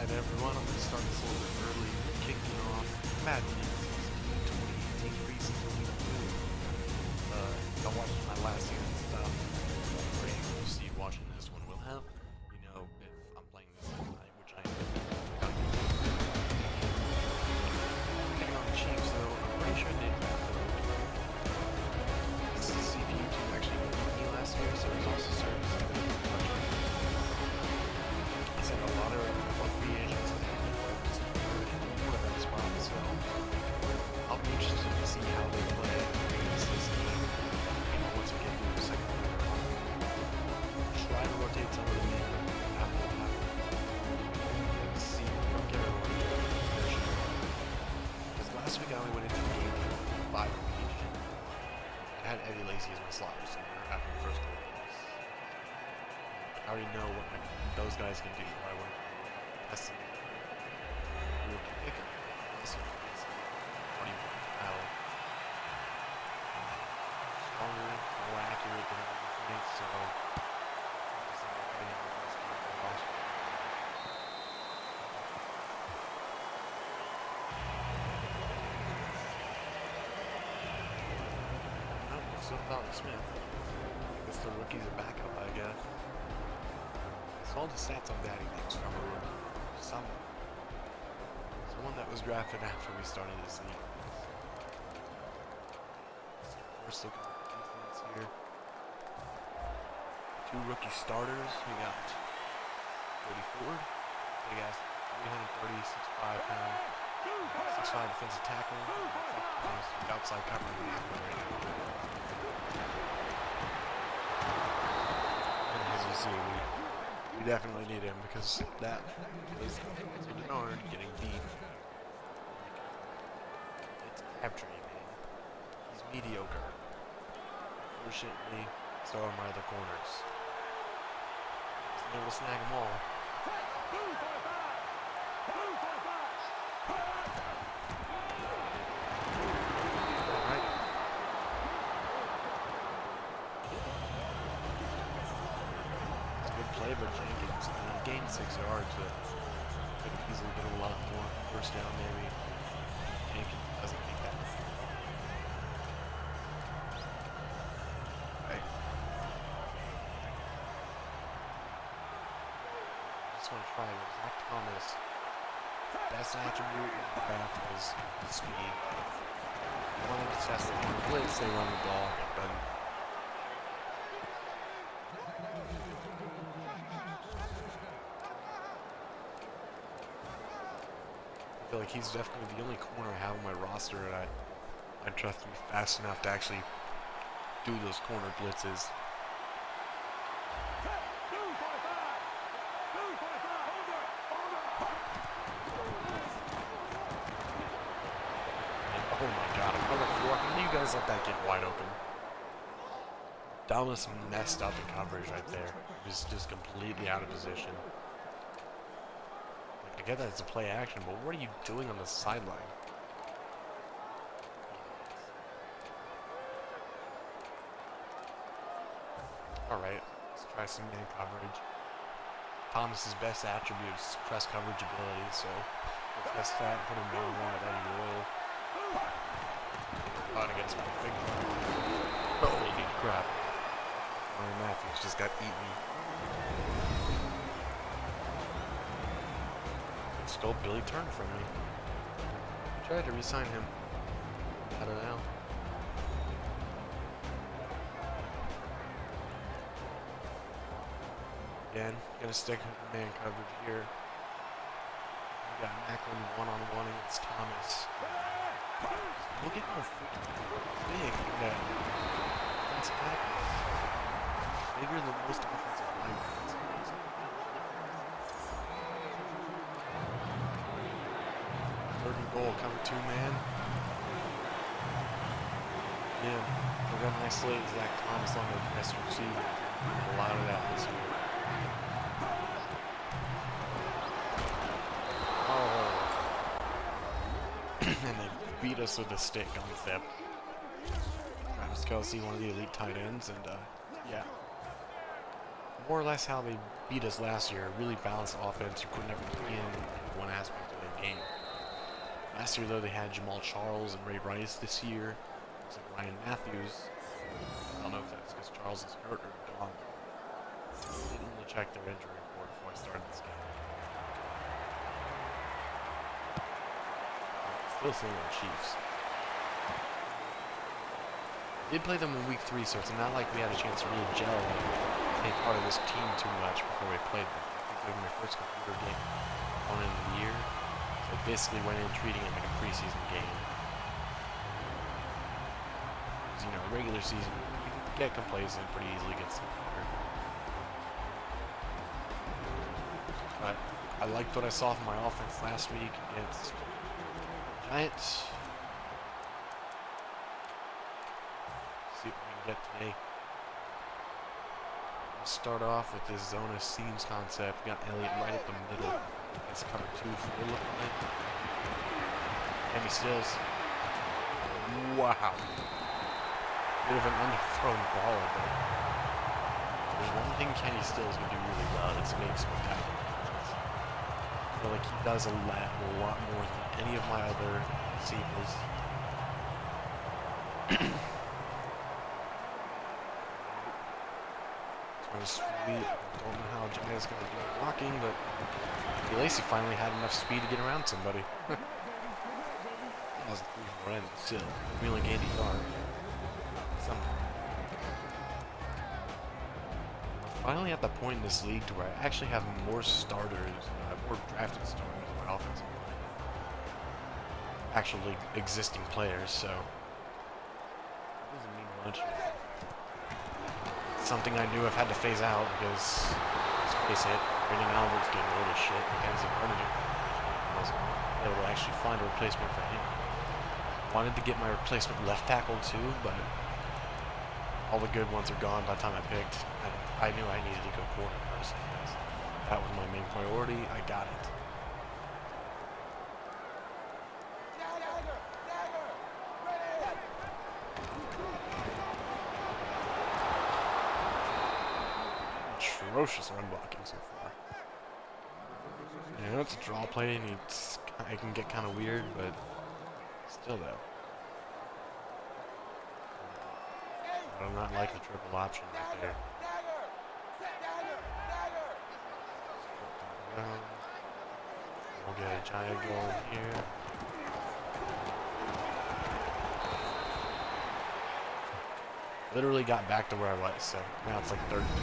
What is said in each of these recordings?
Alright everyone, I'm going to start this a little bit early, kicking off Madden 2018 Preseason Week 2. Y'all watched my last season stuff, or you proceed watching this one will have, you know, if I'm playing this tonight, which I am. Getting on the Chiefs though, I'm pretty sure they draft the This is a CPU team actually beat me last year, so there's also service. I sent a lot of free agents to one of that spot, so I'll be interested to see how they play against this team. You know, once we get through the second quarter, try to rotate some of them in after that. Let's see, get everyone their share. Because last week I only went into the game with 5 of each. I had Eddie Lacy as my slot receiver after the first couple games. I already know what those guys can do. I want to test them. Rookie pick up. This one is 21 Allen. Stronger, more accurate than everything thinks, so still Valley Smith. I guess the rookie's a backup, I guess. All the stats on Daddy Leagues from a rookie. Someone that was drafted after we started this league. First look at the defense here. 2 rookie starters. We got 34. Big ass 330, 6'5 pound, 6'5 defensive tackle. Outside covering the apple right now. And as you see, we definitely need him because that was Denard getting beat. It's capturing, man. He's mediocre. Unfortunately, so are my other corners. They will snag them all. Alright. It's a good play by Jenkins. He gained 6 yards, but could have easily been a lot more. First down, maybe. Jenkins doesn't make that. Right. I just want to try it. Zach Thomas. Best attribute in the draft was speed. I wanted to test it on the blitz, they run the ball, but I feel like he's definitely the only corner I have on my roster and I trust him fast enough to actually do those corner blitzes. And, oh my god, how can you guys let that get wide open? Dallas messed up in coverage right there. He was just completely out of position. I get that it's a play action, but what are you doing on the sideline? Alright, let's try some man coverage. Thomas's best attribute is press coverage ability, so let's test that, put him down one at any roll. Not against my big one. Holy crap. Ryan Matthews just got eaten. Stole Billy Turner from me. I tried to re-sign him. I don't know. Again, gonna stick with man coverage here. We got Macklin one-on-one against Thomas. Look at how big that defensive tackle is. Bigger than most offensive linemen. Third and goal, cover 2 man. Yeah, we got a nice slate. Zach Thomas on the best receiver. A lot of that this year. Oh. And they beat us with a stick on the step. Travis Kelce, one of the elite tight ends, and yeah. more or less how they beat us last year. A really balanced offense. You couldn't ever be in one aspect of their game. Last year, though, they had Jamal Charles and Ray Rice. This year, it's like Ryan Matthews. I don't know if that's because Charles is hurt or gone. I didn't really check their injury report before I started this game. Still seeing the Chiefs. We did play them in week 3, so it's not like we had a chance to really gel and take part of this team too much before we played them. I think they were my first computer game on in the year. So I basically went in treating it like a preseason game. Because, you know, regular season, you can get complacent pretty easily against them. But I liked what I saw from my offense last week against Giants. See what we can get today. We'll start off with this zone of seams concept. We got Elliott right up the middle. It's cover 2 for the look on it. Kenny Stills. Wow. Bit of an underthrown ball, but there's one thing Kenny Stills can do really well. It's make spectacular. I feel like he does a lot more than any of my other receivers. Sweet. Don't know how Jai is going to do blocking, but Lacey finally had enough speed to get around somebody. That was a 3-4 end, still. We only gained a yard. We're finally at the point in this league to where I actually have more starters, more drafted starters on my offensive line. Actually existing players, so it doesn't mean much. Something I knew I've had to phase out because, let's face it, Brandon Albert's getting old as shit. Mackenzie Bernard was able to actually find a replacement for him. Wanted to get my replacement left tackle too, but all the good ones are gone by the time I picked. I knew I needed to go corner first. That was my main priority. I got it. Atrocious run blocking so far. Yeah, it's a draw play and it can get kind of weird, but still though. I do not like the triple option right there. We'll get a giant goal here. Literally got back to where I was, so now it's like 3rd and 10.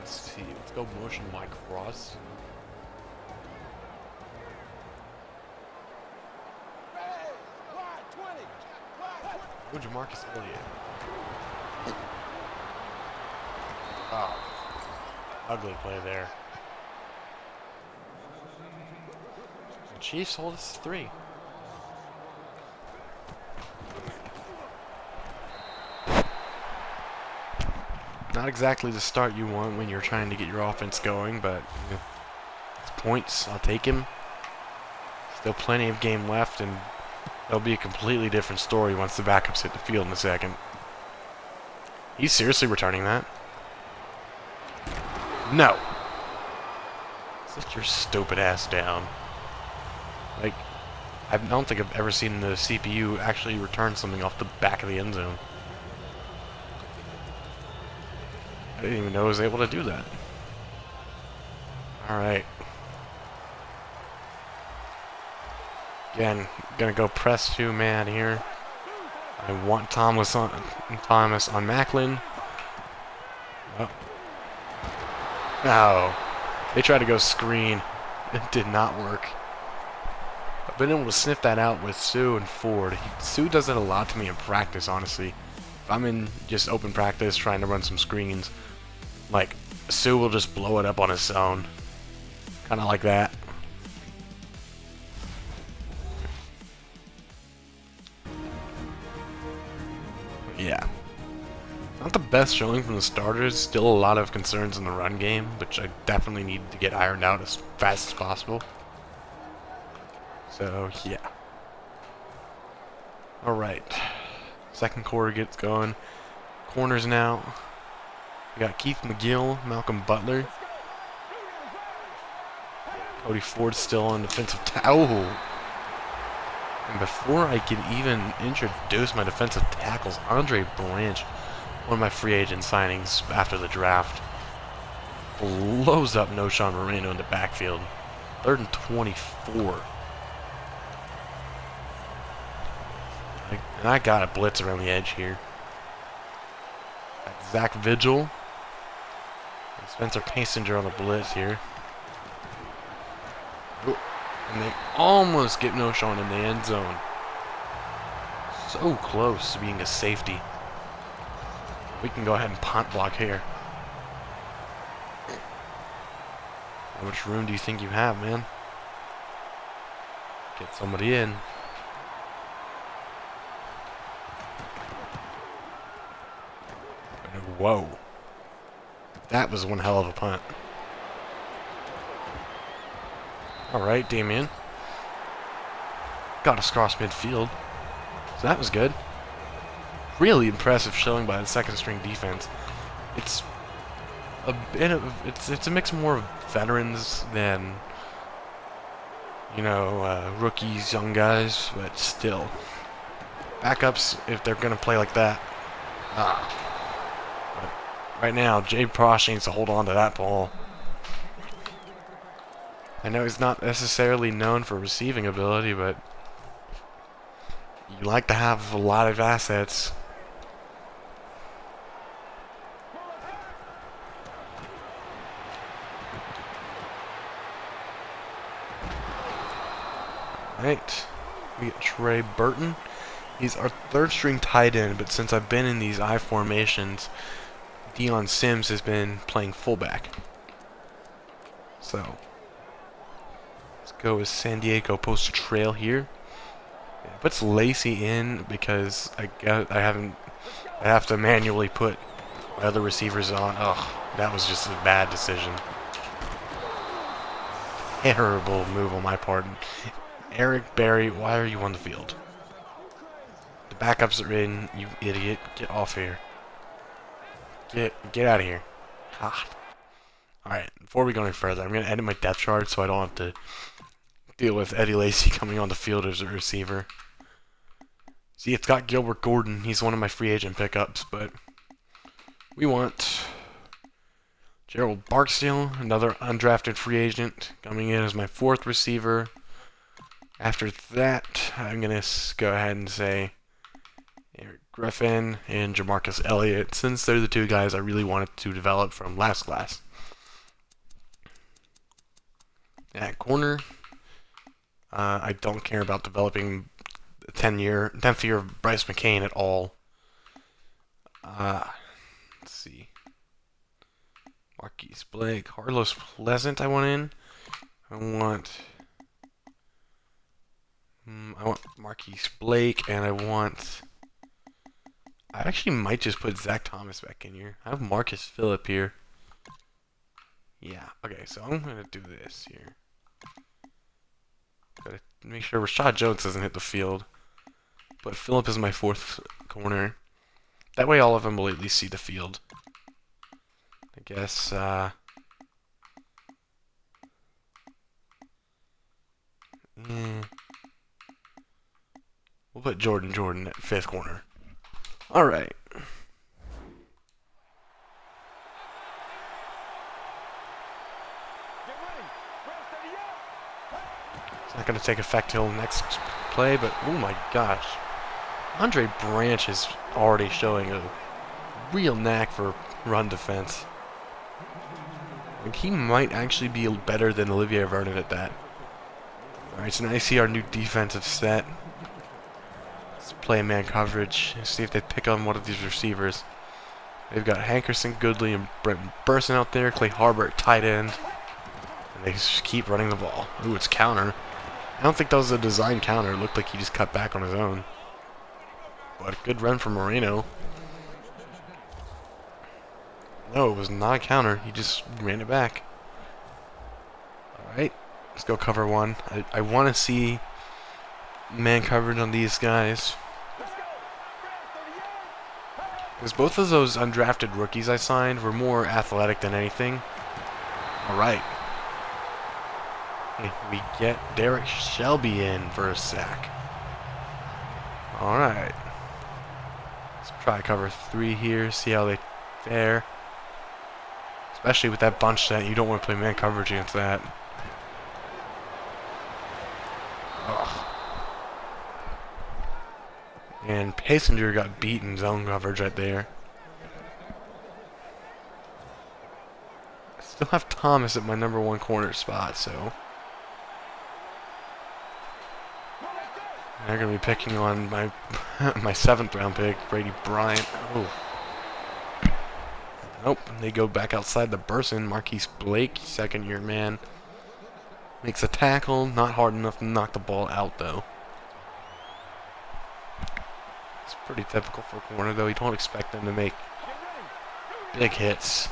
Let's go motion Mike Cross. Oh, Jamarcus Elliott. Oh, ugly play there. The Chiefs hold us to 3. Not exactly the start you want when you're trying to get your offense going, but you know, it's points. I'll take him. Still plenty of game left, and it'll be a completely different story once the backups hit the field in a second. He's seriously returning that? No. Sit your stupid ass down. Like, I don't think I've ever seen the CPU actually return something off the back of the end zone. I didn't even know I was able to do that. Alright. Again, gonna go press 2-man here. I want Thomas on Macklin. Oh. No. They tried to go screen. It did not work. I've been able to sniff that out with Sue and Ford. Sue does it a lot to me in practice, honestly. If I'm in just open practice trying to run some screens, like, Sue will just blow it up on his own. Kind of like that. Yeah. Not the best showing from the starters. Still a lot of concerns in the run game, which I definitely need to get ironed out as fast as possible. So, yeah. Alright. Second quarter gets going. Corners now. We got Keith McGill, Malcolm Butler. Cody Ford still on defensive tackle. And before I can even introduce my defensive tackles, Andre Branch, one of my free agent signings after the draft, blows up Noshawn Moreno in the backfield. 3rd and 24. And I got a blitz around the edge here. Got Zach Vigil and Spencer Pastinger on the blitz here. And they almost get Noshawn in the end zone. So close to being a safety. We can go ahead and punt block here. How much room do you think you have, man? Get somebody in. Whoa. That was one hell of a punt. Alright, Damien. Got us across midfield. So that was good. Really impressive showing by the second string defense. It's a bit of it's a mix more of veterans than, you know, rookies, young guys, but still. Backups, if they're gonna play like that. But right now, Jay Prosh needs to hold on to that ball. I know he's not necessarily known for receiving ability, but you like to have a lot of assets. Right, we get Trey Burton. He's our 3rd string tight end, but since I've been in these I formations, Deion Sims has been playing fullback. So let's go with San Diego Post Trail here. It puts Lacey in because I have to manually put my other receivers on. Ugh, that was just a bad decision. Terrible move on my part. Eric Berry, why are you on the field? The backups are in, you idiot. Get off here. Get out of here. God. Alright, before we go any further, I'm going to edit my depth chart so I don't have to deal with Eddie Lacy coming on the field as a receiver. See, it's got Gilbert Gordon. He's one of my free agent pickups, but we want Gerald Barksdale, another undrafted free agent, coming in as my 4th receiver. After that, I'm going to go ahead and say Eric Griffin and Jamarcus Elliott, since they're the 2 guys I really wanted to develop from last class. At corner, I don't care about developing the 10th year of Bryce McCain at all. Let's see. Marquise Blake, Carlos Pleasant I want in. I want Marquise Blake, and I actually might just put Zach Thomas back in here. I have Marcus Phillip here. Yeah, okay, so I'm going to do this here. Gotta make sure Rashad Jones doesn't hit the field. But Phillip is my 4th corner. That way all of them will at least see the field. I guess, we'll put Jordan at 5th corner. Alright. It's not going to take effect till next play, but oh my gosh. Andre Branch is already showing a real knack for run defense. Like, he might actually be better than Olivier Vernon at that. Alright, so now you see our new defensive set. Let's play man coverage. See if they pick on one of these receivers. They've got Hankerson, Goodley, and Brent Burson out there. Clay Harbor at tight end. And they just keep running the ball. Ooh, it's counter. I don't think that was a design counter. It looked like he just cut back on his own. But a good run from Moreno. No, it was not a counter. He just ran it back. Alright, let's go cover 1. I want to see man coverage on these guys. Because both of those undrafted rookies I signed were more athletic than anything. Alright. We get Derek Shelby in for a sack. Alright. Let's try cover 3 here, see how they fare. Especially with that bunch set, you don't want to play man coverage against that. Ugh. And Passenger got beaten zone coverage right there. I still have Thomas at my #1 corner spot, so they're gonna be picking on my my 7th round pick, Brady Bryant. Oh. Nope, they go back outside the Burson. Marquise Blake, 2nd-year man, makes a tackle, not hard enough to knock the ball out though. It's pretty typical for a corner though. You don't expect them to make big hits.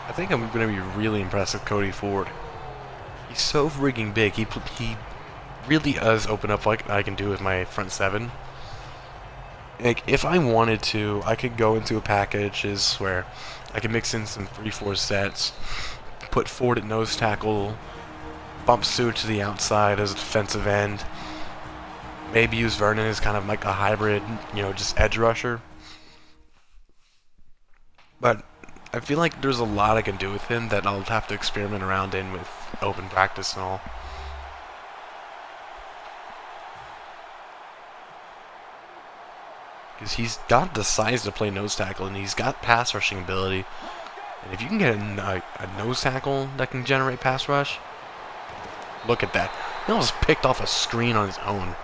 I think I'm going to be really impressed with Cody Ford. He's so freaking big. He really does open up like I can do with my front 7. Like, if I wanted to, I could go into a packages where I could mix in some 3-4 sets, put Ford at nose tackle, bump Sue to the outside as a defensive end, maybe use Vernon as kind of like a hybrid, you know, just edge rusher. But I feel like there's a lot I can do with him that I'll have to experiment around in with open practice and all. Because he's got the size to play nose tackle, and he's got pass rushing ability. And if you can get a nose tackle that can generate pass rush, look at that. He almost picked off a screen on his own.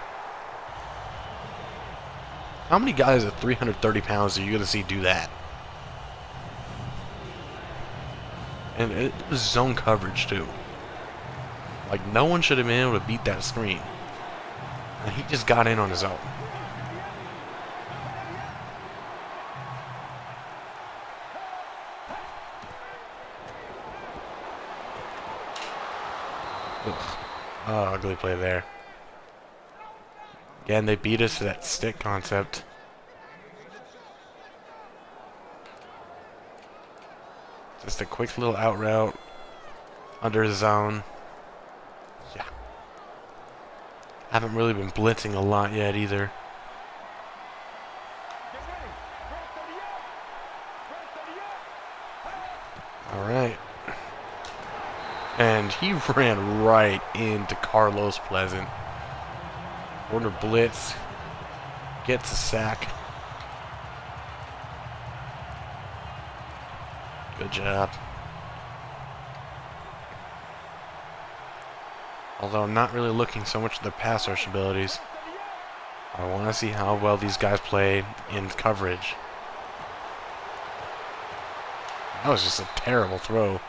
How many guys at 330 pounds are you going to see do that? And it was zone coverage too. Like, no one should have been able to beat that screen. And he just got in on his own. Ugh. Oh, ugly play there. Again, they beat us to that stick concept. Just a quick little out route under the zone. Yeah. Haven't really been blitzing a lot yet either. Alright. And he ran right into Carlos Pleasant. Corner blitz. Gets a sack. Good job. Although I'm not really looking so much at the pass rush abilities. I want to see how well these guys play in coverage. That was just a terrible throw.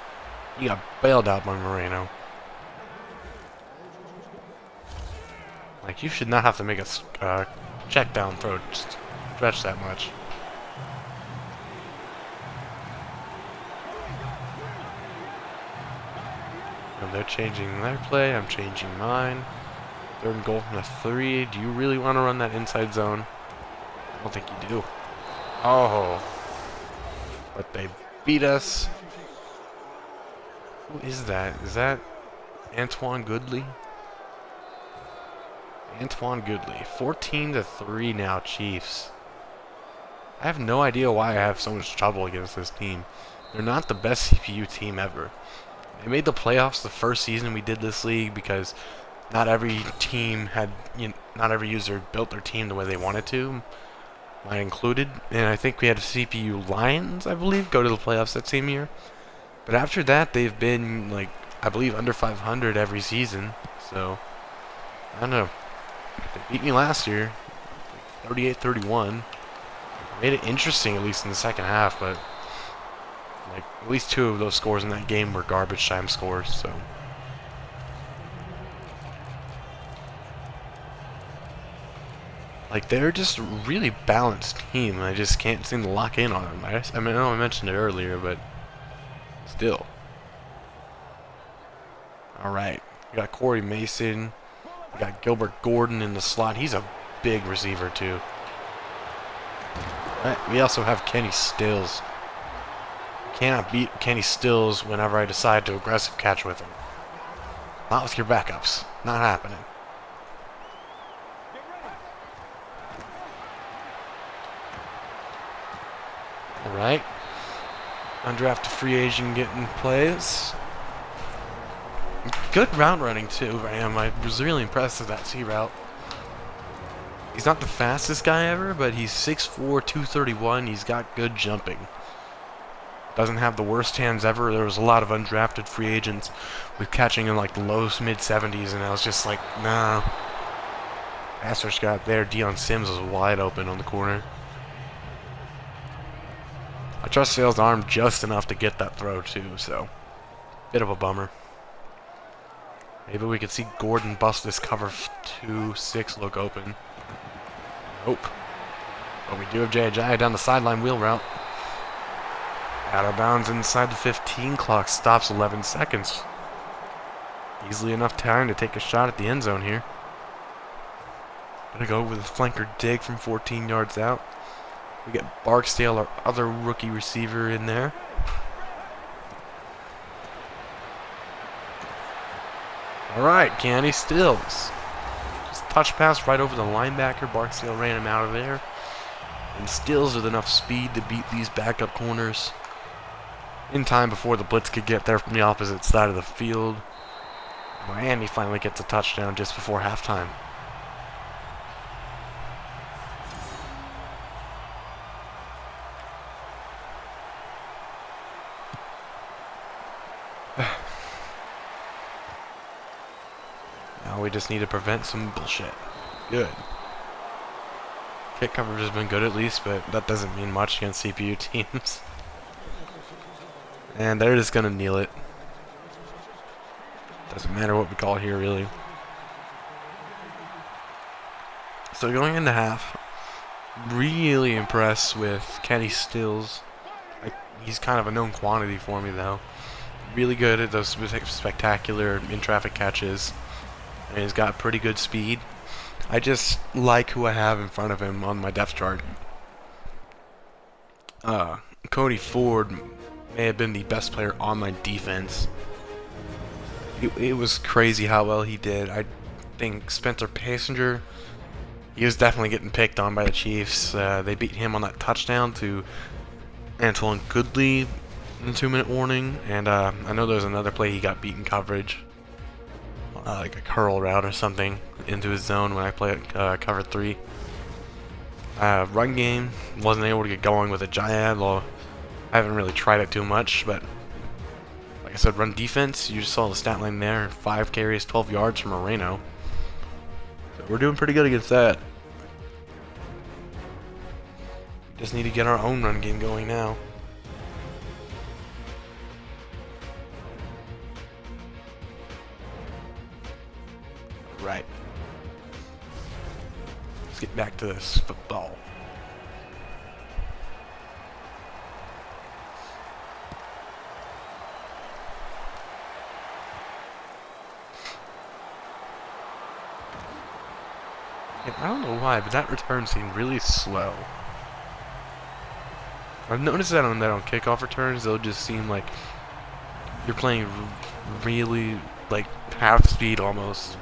He got bailed out by Moreno. Like, you should not have to make a check down throw just stretch that much. And they're changing their play, I'm changing mine. 3rd and goal from the 3. Do you really want to run that inside zone? I don't think you do. Oh. But they beat us. Who is that? Is that Antoine Goodley? Antoine Goodley. 14-3 now, Chiefs. I have no idea why I have so much trouble against this team. They're not the best CPU team ever. They made the playoffs the first season we did this league because not every team had, not every user built their team the way they wanted to, mine included. And I think we had CPU Lions, I believe, go to the playoffs that same year. But after that, they've been, like, I believe, under 500 every season. So, I don't know. They beat me last year, 38-31. Made it interesting, at least in the second half, but like, at least 2 of those scores in that game were garbage time scores, so. Like, they're just a really balanced team, and I just can't seem to lock in on them. I mean, I know I mentioned it earlier, but still. Alright, we got Corey Mason. We got Gilbert Gordon in the slot. He's a big receiver, too. Right, we also have Kenny Stills. Cannot beat Kenny Stills whenever I decide to aggressive catch with him. Not with your backups. Not happening. Alright. Undrafted free agent getting plays. Good route running too, Ram. I was really impressed with that C route. He's not the fastest guy ever, but he's 6'4", 231. He's got good jumping. Doesn't have the worst hands ever. There was a lot of undrafted free agents with catching in like the low mid-70s, and I was just like, nah. Pass rush got there. Deion Sims was wide open on the corner. I trust Sale's arm just enough to get that throw too, so bit of a bummer. Maybe we could see Gordon bust this cover 2-6 look open. Nope. But we do have Jay down the sideline wheel route. Out of bounds inside the 15. Clock stops 11 seconds. Easily enough time to take a shot at the end zone here. Gonna go with a flanker dig from 14 yards out. We get Barksdale, our other rookie receiver, in there. Alright, Kenny Stills. Just touch pass right over the linebacker. Barksdale ran him out of there. And Stills with enough speed to beat these backup corners in time before the blitz could get there from the opposite side of the field. Miami finally gets a touchdown just before halftime. Now we just need to prevent some bullshit. Good. Kick coverage has been good at least, but that doesn't mean much against CPU teams. And they're just gonna kneel it. Doesn't matter what we call it here, really. So going into half, really impressed with Kenny Stills. He's kind of a known quantity for me, though. Really good at those spectacular in-traffic catches. And he's got pretty good speed. I just like who I have in front of him on my depth chart. Cody Ford may have been the best player on my defense. It was crazy how well he did. I think Spencer Passenger, he was definitely getting picked on by the Chiefs. They beat him on that touchdown to Antoine Goodley in the 2-minute warning. And I know there was another play he got beat in coverage. Like a curl route or something into his zone when I played cover 3. Run game, wasn't able to get going with a Giant. Well, I haven't really tried it too much, but like I said, run defense, you just saw the stat line there. 5 carries, 12 yards from Moreno. So we're doing pretty good against that. We just need to get our own run game going now. Right. Let's get back to this football. And I don't know why, but that return seemed really slow. I've noticed that on kickoff returns, they'll just seem like you're playing really like half speed almost.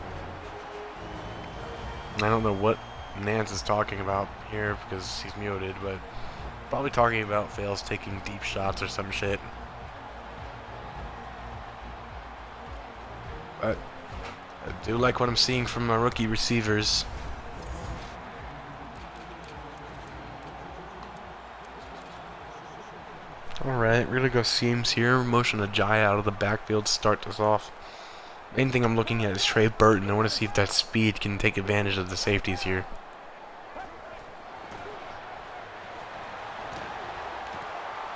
I don't know what Nance is talking about here because he's muted, but probably talking about fails taking deep shots or some shit. But I do like what I'm seeing from my rookie receivers. Alright, we're gonna go seams here. Motion Ajayi out of the backfield to start this off. Main thing I'm looking at is Trey Burton. I want to see if that speed can take advantage of the safeties here.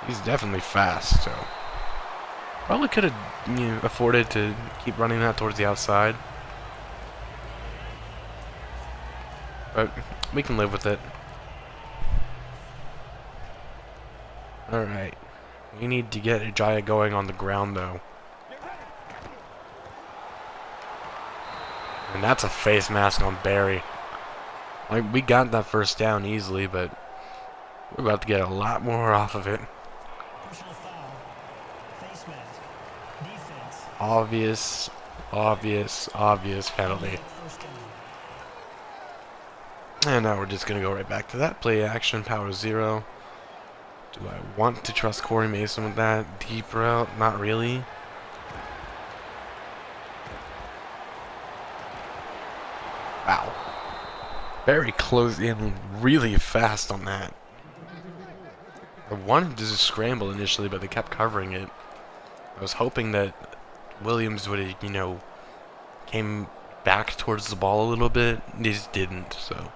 He's definitely fast, so probably could have afforded to keep running that towards the outside. But we can live with it. Alright. We need to get Ajayi going on the ground, though. And that's a face mask on Barry. Like, we got that first down easily, but we're about to get a lot more off of it. Obvious penalty. And now we're just going to go right back to that. Play action, power 0. Do I want to trust Corey Mason with that deep route? Not really. Wow. Very close in, really fast on that. I wanted to just scramble initially, but they kept covering it. I was hoping that Williams would have, you know, came back towards the ball a little bit. They just didn't, so.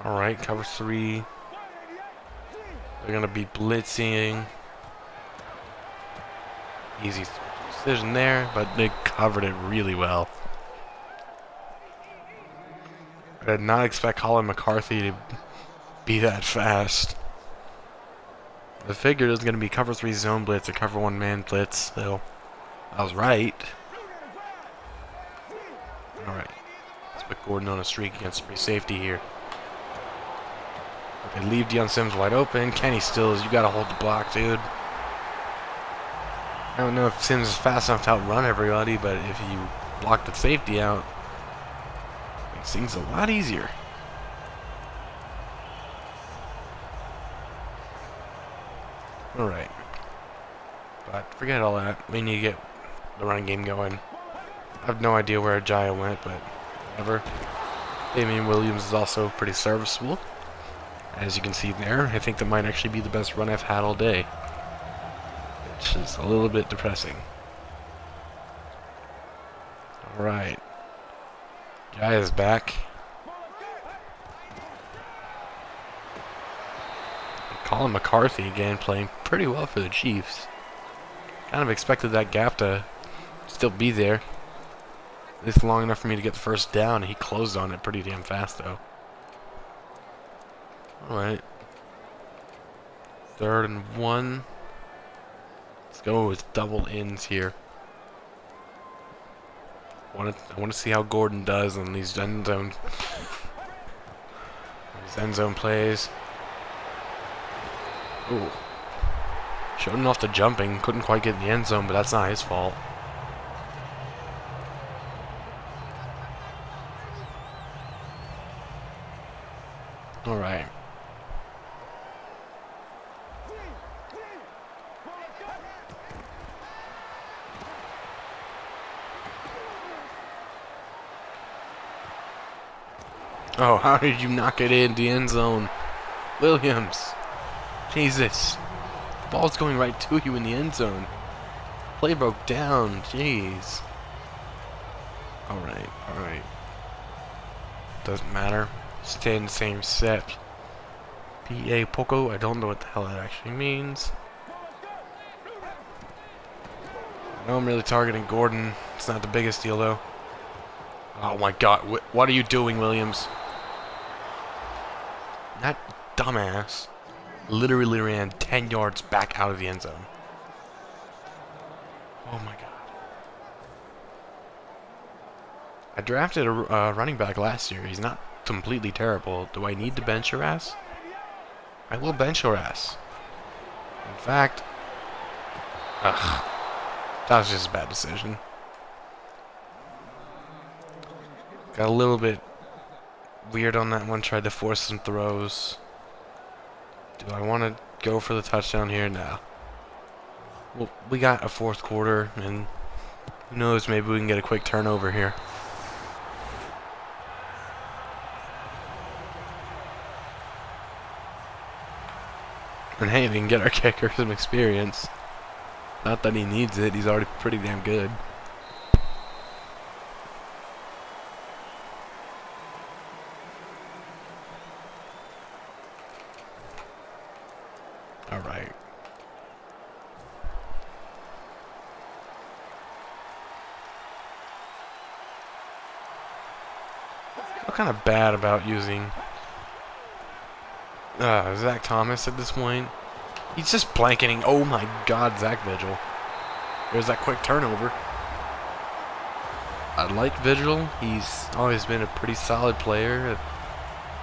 Alright, cover 3. They're going to be blitzing. Easy decision there, but they covered it really well. I did not expect Colin McCarthy to be that fast. I figured it was going to be cover 3 zone blitz or cover 1 man blitz, so I was right. Alright. Let's put Gordon on a streak against free safety here. Okay, leave Deion Sims wide open. Kenny Stills, you got to hold the block, dude. I don't know if Sims is fast enough to outrun everybody, but if you block the safety out, it makes things a lot easier. Alright. But forget all that. We need to get the running game going. I have no idea where Ajayi went, but whatever. Damian Williams is also pretty serviceable. As you can see there, I think that might actually be the best run I've had all day. Which is a little bit depressing. Alright. Guy is back. Colin McCarthy again playing pretty well for the Chiefs. Kind of expected that gap to still be there. At least long enough for me to get the first down. He closed on it pretty damn fast though. Alright. 3rd and 1. Let's go with double ends here. I want to see how Gordon does on these end zone plays. Ooh. Showed him off the jumping. Couldn't quite get in the end zone, but that's not his fault. Alright. Oh, how did you knock it in the end zone? Williams. Jesus. The ball's going right to you in the end zone. Play broke down. Jeez. Alright, alright. Doesn't matter. Stay in the same set. P.A. Poco. I don't know what the hell that actually means. I know I'm really targeting Gordon. It's not the biggest deal, though. Oh my god. What are you doing, Williams? That dumbass literally ran 10 yards back out of the end zone. Oh my god. I drafted a running back last year. He's not completely terrible. Do I need to bench your ass? I will bench your ass. In fact, that was just a bad decision. Got a little bit weird on that one. Tried to force some throws. Do I want to go for the touchdown here? No. Well, we got a 4th quarter, and who knows, maybe we can get a quick turnover here. And hey, we can get our kicker some experience. Not that he needs it, he's already pretty damn good. Alright. I feel kind of bad about using Zach Thomas at this point. He's just blanketing. Oh my god, Zach Vigil. There's that quick turnover. I like Vigil. He's always been a pretty solid player.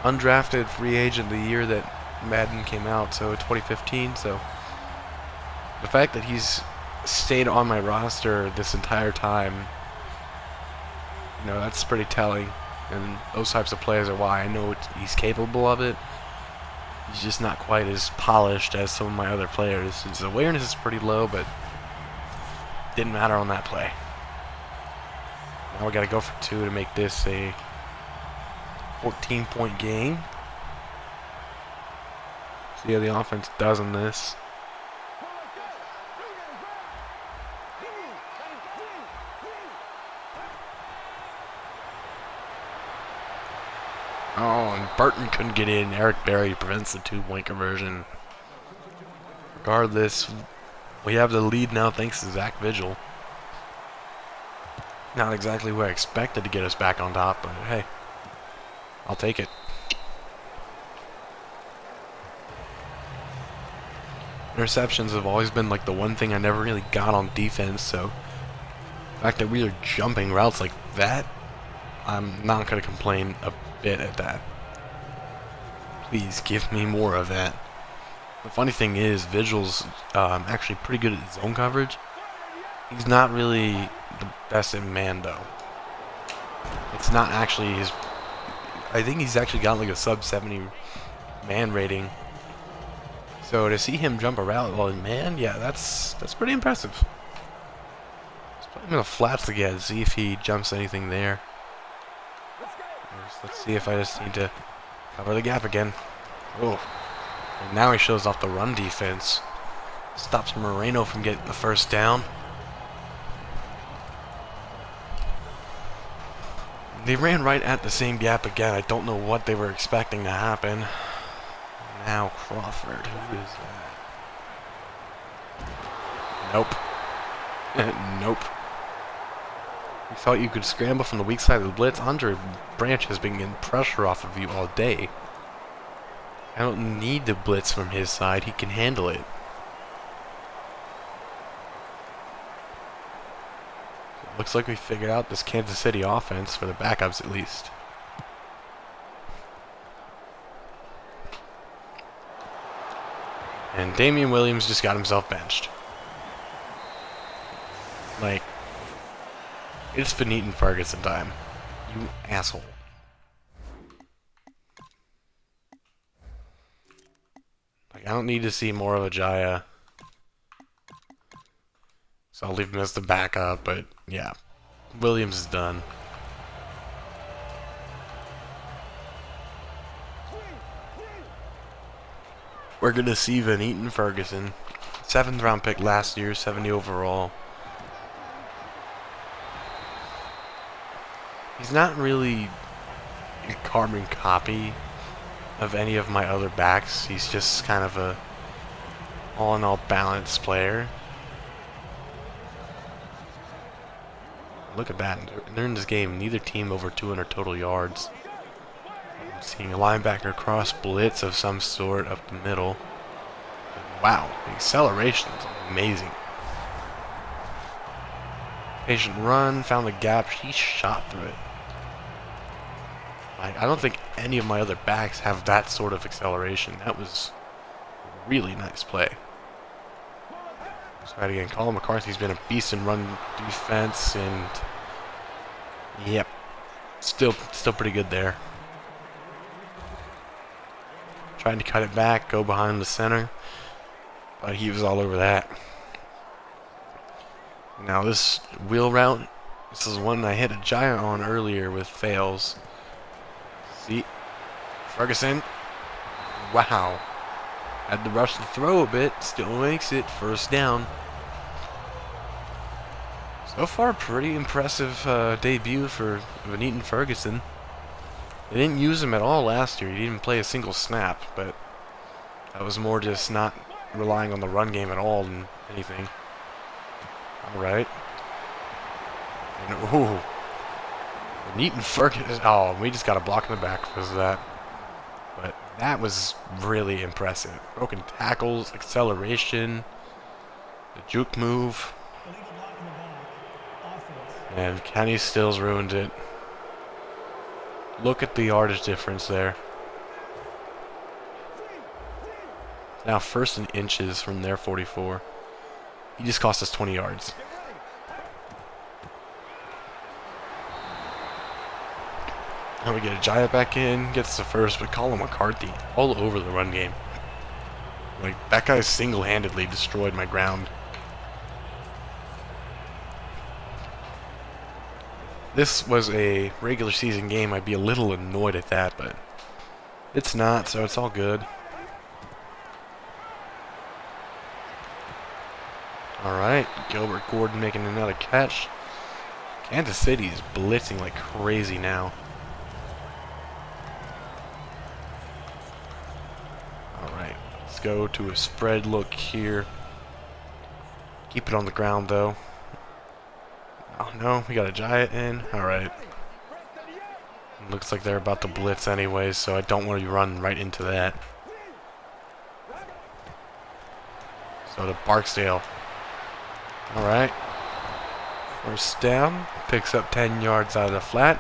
Undrafted free agent the year that Madden came out, so 2015. So the fact that he's stayed on my roster this entire time, that's pretty telling. And those types of players are why I know he's capable of it. He's just not quite as polished as some of my other players. His awareness is pretty low, but didn't matter on that play. Now we got to go for 2 to make this a 14-point game. See how the offense does in this. Oh, and Burton couldn't get in. Eric Berry prevents the 2-point conversion. Regardless, we have the lead now thanks to Zach Vigil. Not exactly where I expected to get us back on top, but hey, I'll take it. Interceptions have always been like the one thing I never really got on defense, so the fact that we are jumping routes like that, I'm not going to complain a bit at that. Please give me more of that. The funny thing is, Vigil's actually pretty good at zone coverage. He's not really the best in man, though. It's not actually his... I think he's actually got like a sub-70 man rating. So to see him jump a route while in man, yeah, that's pretty impressive. Let's put him in the flats again, see if he jumps anything there. Let's see if I just need to cover the gap again. Oh, and now he shows off the run defense. Stops Moreno from getting the first down. They ran right at the same gap again. I don't know what they were expecting to happen. Now Crawford, who is that? Nope. Nope. You thought you could scramble from the weak side of the blitz? Andre Branch has been getting pressure off of you all day. I don't need to blitz from his side. He can handle it. Looks like we figured out this Kansas City offense, for the backups at least. And Damian Williams just got himself benched. Like, it's Finnegan Ferguson time. You asshole. Like, I don't need to see more of a Jaya. So I'll leave him as the backup, but yeah. Williams is done. We're gonna see Finnegan Ferguson. 7th round pick last year, 70 overall. He's not really a carbon copy of any of my other backs. He's just kind of a all-in-all balanced player. Look at that. During this game, neither team over 200 total yards. I'm seeing a linebacker cross blitz of some sort up the middle. Wow, the acceleration is amazing. Patient run, found the gap, he shot through it. I don't think any of my other backs have that sort of acceleration. That was a really nice play. Let's try it again. Colin McCarthy's been a beast in run defense, and yep, still pretty good there. Trying to cut it back, go behind the center, but he was all over that. Now this wheel route, this is one I hit a giant on earlier with fails. See, Ferguson, wow, had to rush the throw a bit, still makes it, first down. So far, pretty impressive debut for Finnegan Ferguson. They didn't use him at all last year. He didn't play a single snap, but that was more just not relying on the run game at all than anything. All right. And, ooh. Finnegan Ferguson. Oh, we just got a block in the back because of that. But that was really impressive. Broken tackles, acceleration, the juke move. And Kenny Stills ruined it. Look at the yardage difference there. Now first in inches from their 44. He just cost us 20 yards. Now we get a Giant back in, gets the first, but Colin McCarthy all over the run game. Like, that guy single-handedly destroyed my ground. This was a regular season game, I'd be a little annoyed at that, but it's not, so it's all good. Alright, Gilbert Gordon making another catch. Kansas City is blitzing like crazy now. Alright, let's go to a spread look here. Keep it on the ground though. Oh no, we got a Giant in. Alright. Looks like they're about to blitz anyways, so I don't want to run right into that. So to Barksdale. Alright. First down. Picks up 10 yards out of the flat.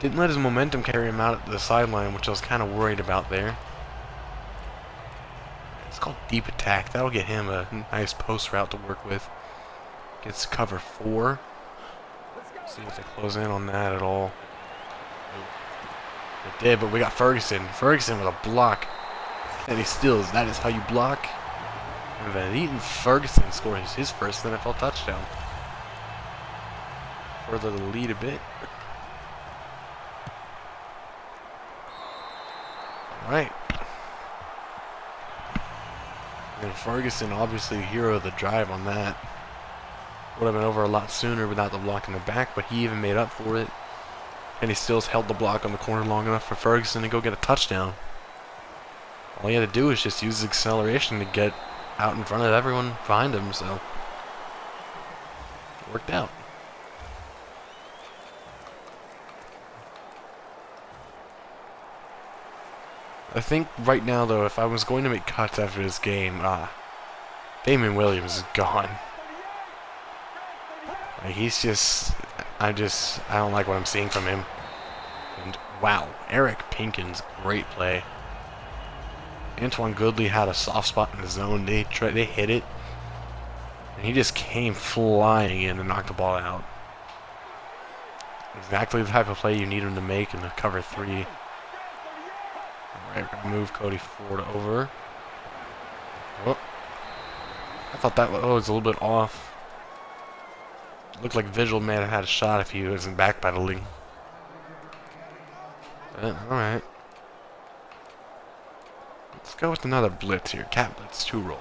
Didn't let his momentum carry him out at the sideline, which I was kind of worried about there. It's called deep attack. That'll get him a nice post route to work with. Gets cover 4. See if they close in on that at all. They did, but we got Ferguson. Ferguson with a block. And he steals. That is how you block. And Van Eaton Ferguson scores his first NFL touchdown. Further the lead a bit. Alright. And Ferguson, obviously hero of the drive on that. Would have been over a lot sooner without the block in the back, but he even made up for it. And he still held the block on the corner long enough for Ferguson to go get a touchdown. All he had to do was just use his acceleration to get out in front of everyone behind him, so it worked out. I think right now, though, if I was going to make cuts after this game, Damon Williams is gone. Like, he's just, I don't like what I'm seeing from him. And wow, Eric Pinkins, great play. Antoine Goodley had a soft spot in the zone. They hit it, and he just came flying in and knocked the ball out. Exactly the type of play you need him to make in the cover 3. All right, we're gonna move Cody Ford over. Oh, I thought that was a little bit off. Looked like Visual may have had a shot if he wasn't backpedaling. All right. Let's go with another blitz here. Cat blitz 2 roll.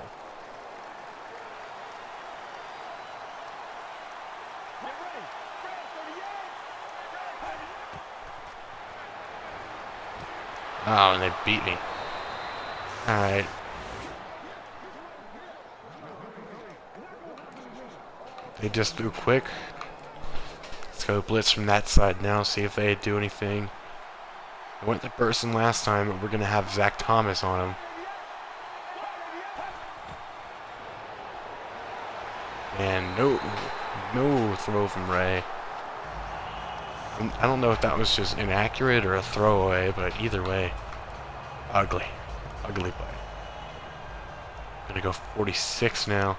Oh, and they beat me. Alright. They just threw quick. Let's go blitz from that side now, see if they do anything. I went to Burson last time, but we're going to have Zach Thomas on him. And no throw from Ray. I don't know if that was just inaccurate or a throwaway, but either way, ugly play. Gonna go 46 now.